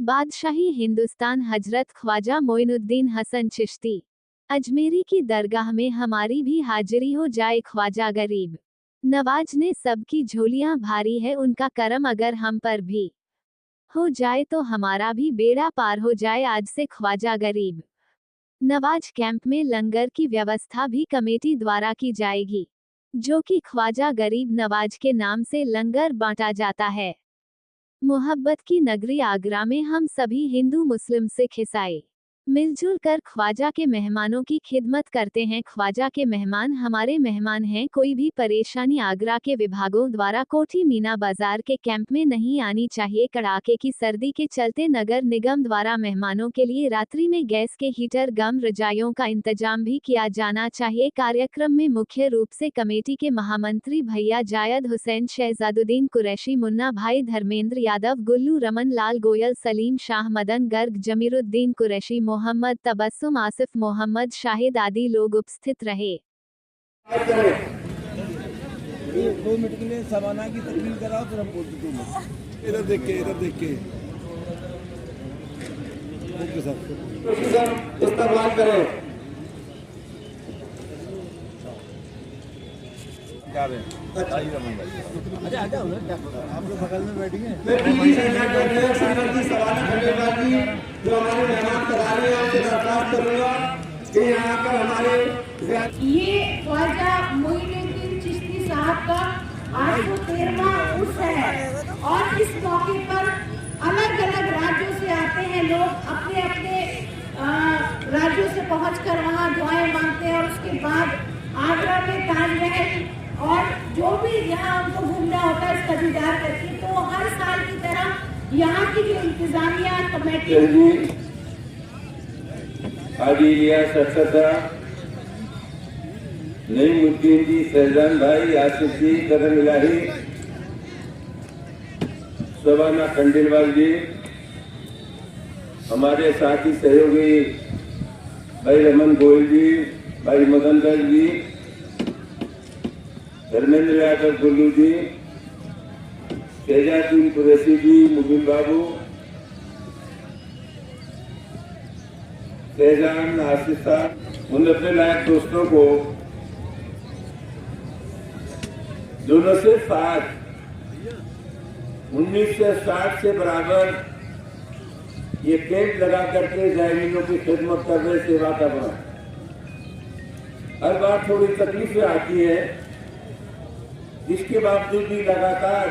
बादशाही हिंदुस्तान हजरत ख्वाजा मोइनुद्दीन हसन चिश्ती अजमेरी की दरगाह में हमारी भी हाजिरी हो जाए ख्वाजा गरीब नवाज ने सबकी झोलियां भारी है उनका करम अगर हम पर भी हो जाए तो हमारा भी बेड़ा पार हो जाए आज से ख्वाजा गरीब नवाज कैंप में लंगर की व्यवस्था भी कमेटी द्वारा की जाएगी, जो कि ख्वाजा गरीब नवाज के नाम से लंगर बांटा जाता है। मोहब्बत की नगरी आगरा में हम सभी हिंदू मुस्लिम सिख ईसाई मिलजुल कर ख्वाजा के मेहमानों की खिदमत करते हैं। ख्वाजा के मेहमान हमारे मेहमान हैं। कोई भी परेशानी आगरा के विभागों द्वारा कोठी मीना बाजार के कैंप में नहीं आनी चाहिए। कड़ाके की सर्दी के चलते नगर निगम द्वारा मेहमानों के लिए रात्रि में गैस के हीटर गम रजाइयों का इंतजाम भी किया जाना चाहिए। कार्यक्रम में मुख्य रूप से कमेटी के महामंत्री भैया जायद हुसैन, शहजादुद्दीन कुरैशी, मुन्ना भाई, धर्मेंद्र यादव, गुल्लू, रमन लाल गोयल, सलीम शाह, मदन गर्ग, जमीरुद्दीन कुरैशी, मोहम्मद तबस्सुम, आसिफ, मोहम्मद शाहिद आदि लोग उपस्थित रहे। 2 मिनट के लिए सवाना की तकमील कराओ फिर हम बोलते हैं। इधर देख के ओके सर इस्तेमाल करें। क्या है अच्छा आ जाओ ना, क्या आप लोग बगल में बैठेंगे। जो हमारे मेहमान पधारे हैं उनसे दरख्वास्त करूंगा कि यहाँ पर हमारे ये ख्वाजा मोइनुद्दीन चिश्ती साहब का 813वां उर्स है और इस मौके पर अलग अलग राज्यों से आते हैं लोग, अपने अपने राज्यों से पहुंचकर वहां दुआएं मांगते हैं और उसके बाद आगरा में ताजमहल और जो भी यहाँ उनको घूमना होता है इसका दीदार करके। तो हर साल की तरह यहाँ की जो इंतजामिया कमेटी नईमुद्दीन जी, फैजान भाई, आसिफ जी, करम इलाही, शबाना खंडेलवाल जी, हमारे साथी सहयोगी भाई रमन गोयल जी, भाई मदन गर्ग जी, धर्मेंद्र यादव, गुल्लू जी, शहजादुद्दीन कुरैशी जी, मुबीन बाबू, फैजान, आसिफ साहब, उन अपने लायक दोस्तों को जो न सिर्फ आज 1960 से बराबर ये कैंप लगा करके जायरीनों की खिदमत कर रहे, सेवा कर रहे हैं। हर बार थोड़ी तकलीफें आती है, इसके बावजूद भी लगातार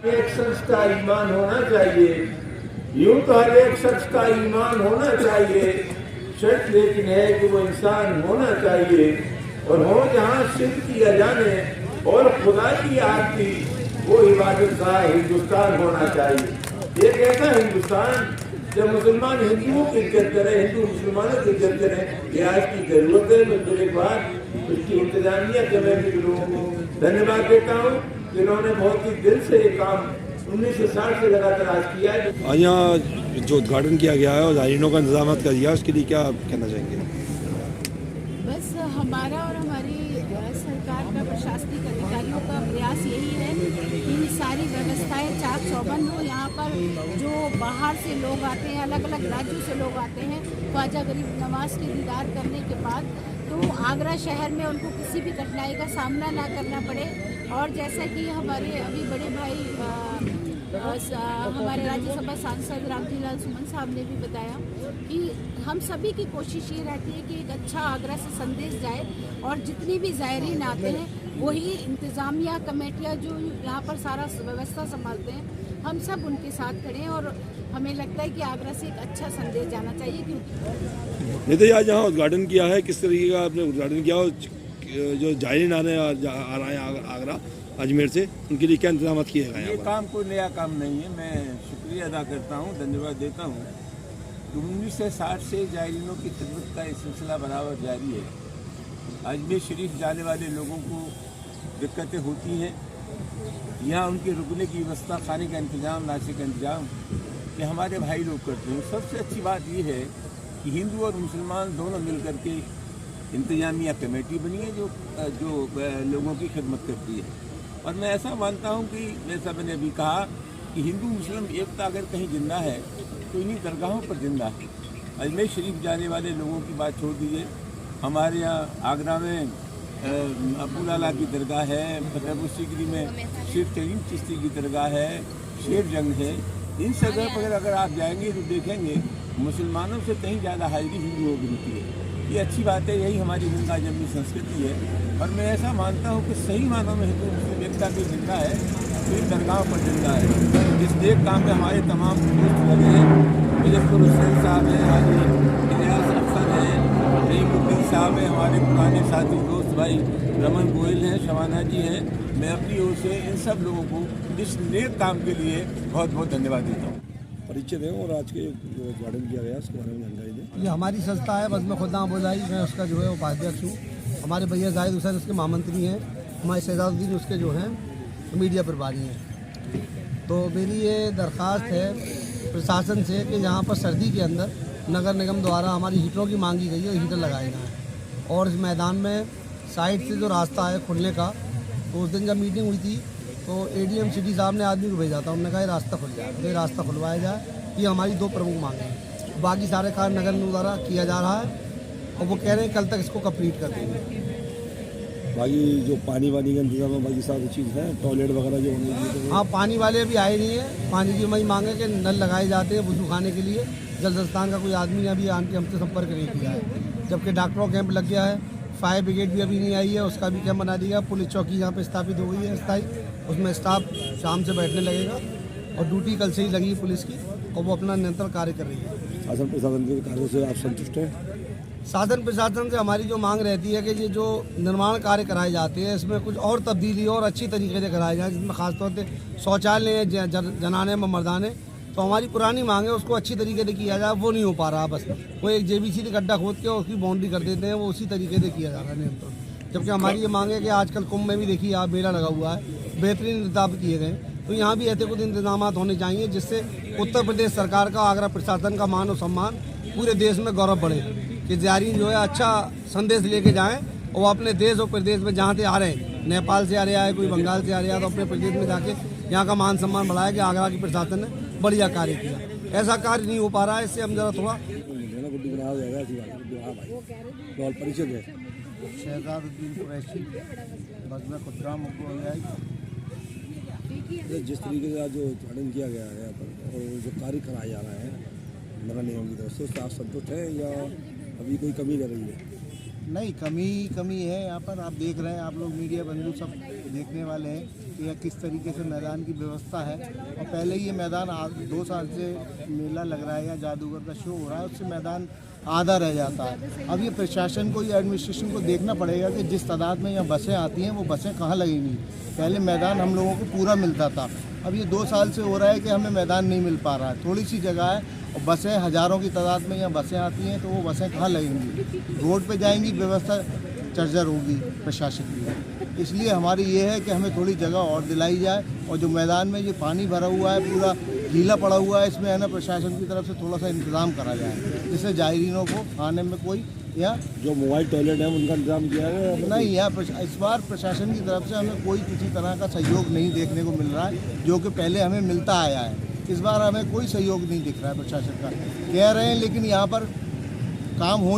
एक शख्स का ईमान होना चाहिए। यूं तो हर एक शख्स का ईमान होना चाहिए, शर्त लेकिन है कि वो इंसान होना चाहिए और हो जहाँ शिर्क किया जाने और खुदा की आरती वो इबादत का हिंदुस्तान होना चाहिए। एक ऐसा हिंदुस्तान जब मुसलमान हिंदुओं की इज्जत करें, हिंदू मुसलमानों की इज्जत करें, ये आज की जरूरत है। मैं फिर एक बार उसकी इंतजामिया कमेटी के लोगों को धन्यवाद देता हूँ, जिन्होंने बहुत ही दिल से ये काम 1960 से लगातार आज किया है। यहाँ जो उद्घाटन किया गया है और जायरीनों का इंतजाम कर दिया, उसके लिए क्या कहना चाहेंगे? बस हमारा और हमारी सरकार का, प्रशासनिक अधिकारियों का प्रयास यही है कि सारी व्यवस्थाएं चाक चौबंद हो। यहाँ पर जो बाहर से लोग आते हैं, अलग अलग राज्यों से लोग आते हैं ख्वाजा गरीब नवाज के दीदार करने के बाद, तो आगरा शहर में उनको किसी भी कठिनाई का सामना ना करना पड़े। और जैसा कि हमारे अभी बड़े भाई हमारे राज्यसभा सांसद रामजीलाल सुमन साहब ने भी बताया कि हम सभी की कोशिश ये रहती है कि एक अच्छा आगरा से संदेश जाए और जितनी भी ज़ायरीन आते हैं वही इंतज़ामिया कमेटियाँ जो यहाँ पर सारा व्यवस्था संभालते हैं, हम सब उनके साथ खड़े हैं और हमें लगता है कि आगरा से एक अच्छा संदेश जाना चाहिए। क्योंकि नहीं तो आज यहाँ उद्घाटन किया है, किस तरीके का आपने उद्घाटन किया और जो जायरीन आ रहे हैं आगरा अजमेर से, उनके लिए क्या इंतजाम किए गए? ये काम कोई नया काम नहीं है, मैं शुक्रिया अदा करता हूँ, धन्यवाद देता हूँ। 1960 से जायरीनों की खिदमत का ये सिलसिला बराबर जारी है। अजमेर शरीफ जाने वाले लोगों को दिक्कतें होती हैं, यहाँ उनके रुकने की व्यवस्था, खाने का इंतजाम, नाश्ते का इंतजाम ये हमारे भाई लोग करते हैं। सबसे अच्छी बात ये है कि हिंदू और मुसलमान दोनों मिल करके इंतजामिया कमेटी बनी है जो लोगों की खिदमत करती है। और मैं ऐसा मानता हूं कि जैसा मैंने अभी कहा कि हिंदू मुस्लिम एकता अगर कहीं जिंदा है तो इन्हीं दरगाहों पर जिंदा है। अजमेर शरीफ जाने वाले लोगों की बात छोड़ दीजिए, हमारे यहाँ आगरा में अबू लाला की दरगाह है, फतेहपुर सीकरी में शेख करीम चिश्ती की दरगाह है, शेर जंग है। इन जगह पर अगर आप जाएंगे तो देखेंगे मुसलमानों से कहीं ज़्यादा हाजिरी हिंदुओं की होती है। ये अच्छी बात है, यही हमारी गंगा जमनी संस्कृति है। और मैं ऐसा मानता हूँ कि सही मानों में हिंदू मुस्लिम एकता की जिंदा है तो इन दरगाहों पर जिंदा है। इस नेक काम में हमारे तमाम दोस्त लगे हैं, मुजफ्फर हुसैन साहब हैं, हाजी इलियास अफसर हैं, रहीमुद्दीन साहब हैं, हमारे पुराने साथी दोस्त भाई रमन गोयल हैं, शबाना जी हैं। मैं अपनी ओर से इन सब लोगों को इस नेक काम के लिए बहुत बहुत धन्यवाद देता हूँ। परिचय दें और आज के जो उद्घाटन किया गया उसके बारे में जानकारी दें। ये हमारी संस्था है बज़्म खुदा बोलाई, मैं उसका जो है उपाध्यक्ष हूँ। हमारे भैया जाहिद हुसैन उसके महामंत्री हैं, हमारे शहजादुद्दीन उसके जो हैं मीडिया प्रभारी हैं। तो मेरी ये दरख्वास्त है प्रशासन से कि यहाँ पर सर्दी के अंदर नगर निगम द्वारा हमारी हीटरों की मांगी गई है, हीटर लगाए जाएँ। और इस मैदान में साइड से जो रास्ता है खुलने का, तो उस दिन जब मीटिंग हुई थी तो एडीएम सिटी साहब ने आदमी को भेजा था, उन्होंने कहा ये रास्ता खुल जाए, ये रास्ता खुलवाया जाए। ये हमारी दो प्रमुख मांगे हैं। बाकी सारे कार्य नगर निगम द्वारा किया जा रहा है और वो कह रहे हैं कल तक इसको कंप्लीट कर देंगे। बाकी जो पानी वानी का इंतजाम है, बाकी सारी चीज़ है, टॉयलेट वगैरह जो होने चाहिए। हाँ, पानी वाले अभी आए नहीं है। पानी की वही मांगे कि नल लगाए जाते हैं वजू खाने के लिए। जल स्थान का कोई आदमी अभी आन के हमसे संपर्क नहीं किया है, जबकि डॉक्टरों कैंप लग गया है। फायर ब्रिगेड भी अभी नहीं आई है, उसका भी कैंप बना दिया। पुलिस चौकी यहाँ पे स्थापित हो गई है स्थायी, उसमें स्टाफ शाम से बैठने लगेगा और ड्यूटी कल से ही लगी पुलिस की और वो अपना निरंतर कार्य कर रही है। शासन प्रशासन के कार्यों से आप संतुष्ट हैं? शासन प्रशासन से हमारी जो मांग रहती है कि ये जो निर्माण कार्य कराए जाते हैं इसमें कुछ और तब्दीली और अच्छी तरीके से कराए जाए, जिसमें खासतौर से शौचालय जनाने में मर्दाने, तो हमारी पुरानी मांग है उसको अच्छी तरीके से किया जाए। वो नहीं हो पा रहा, बस वो एक जेबीसी से गड्ढा खोद के उसकी बाउंड्री कर देते हैं, वो उसी तरीके से किया जा रहा है नियंत्रण। जबकि हमारी ये मांग है कि आजकल कुंभ में भी देखिए आप मेला लगा हुआ है, बेहतरीन इंतजाम किए गए, तो यहाँ भी ऐसे कुछ इंतजाम होने चाहिए जिससे उत्तर प्रदेश सरकार का, आगरा प्रशासन का मान और सम्मान पूरे देश में गौरव बढ़े, कि ज़ायरीन जो है अच्छा संदेश लेके जाएं और अपने देश और प्रदेश में जहाँ से आ रहे हैं, नेपाल से आ रहा है, कोई बंगाल से आ रहा है, तो अपने प्रदेश में जाके यहाँ का मान सम्मान बढ़ाया कि आगरा की प्रशासन ने बढ़िया कार्य किया। ऐसा कार्य नहीं हो पा रहा है, इससे हम जरा थोड़ा परिचय दें। शहजादुद्दीन कुरैशी, बज़्म खुदा बोलाई। जिस तरीके से आज जो उद्घाटन किया गया है यहाँ पर और जो कार्य कराया जा रहा है नगर निगम की तरफ से, उससे आप संतुष्ट हैं या अभी कोई कमी रह रही है? नहीं, कमी है यहाँ पर। आप देख रहे हैं, आप लोग मीडिया बंधु सब देखने वाले हैं कि यह किस तरीके से मैदान की व्यवस्था है। और पहले ही ये मैदान 2 साल से मेला लग रहा है या जादूगर का शो हो रहा है, उससे मैदान आधा रह जाता है। अब ये प्रशासन को या एडमिनिस्ट्रेशन को देखना पड़ेगा कि जिस तादाद में यहाँ बसें आती हैं वो बसें कहाँ लगेंगी। पहले मैदान हम लोगों को पूरा मिलता था, अब ये 2 साल से हो रहा है कि हमें मैदान नहीं मिल पा रहा है, थोड़ी सी जगह है और बसें हज़ारों की तादाद में यहाँ बसें आती हैं, तो वो बसें कहाँ लगेंगी, रोड पे जाएंगी, व्यवस्था चर्जर होगी प्रशासन की। इसलिए हमारी ये है कि हमें थोड़ी जगह और दिलाई जाए और जो मैदान में ये पानी भरा हुआ है, पूरा गीला पड़ा हुआ है, इसमें है ना प्रशासन की तरफ से थोड़ा सा इंतज़ाम करा जाए, जिससे जायरीनों को आने में कोई या जो मोबाइल टॉयलेट है उनका इंतजाम किया है नहीं। यहाँ इस बार प्रशासन की तरफ से हमें कोई किसी तरह का सहयोग नहीं देखने को मिल रहा है, जो कि पहले हमें मिलता आया है। इस बार हमें कोई सहयोग नहीं दिख रहा है प्रशासन का, कह रहे हैं लेकिन यहाँ पर काम होने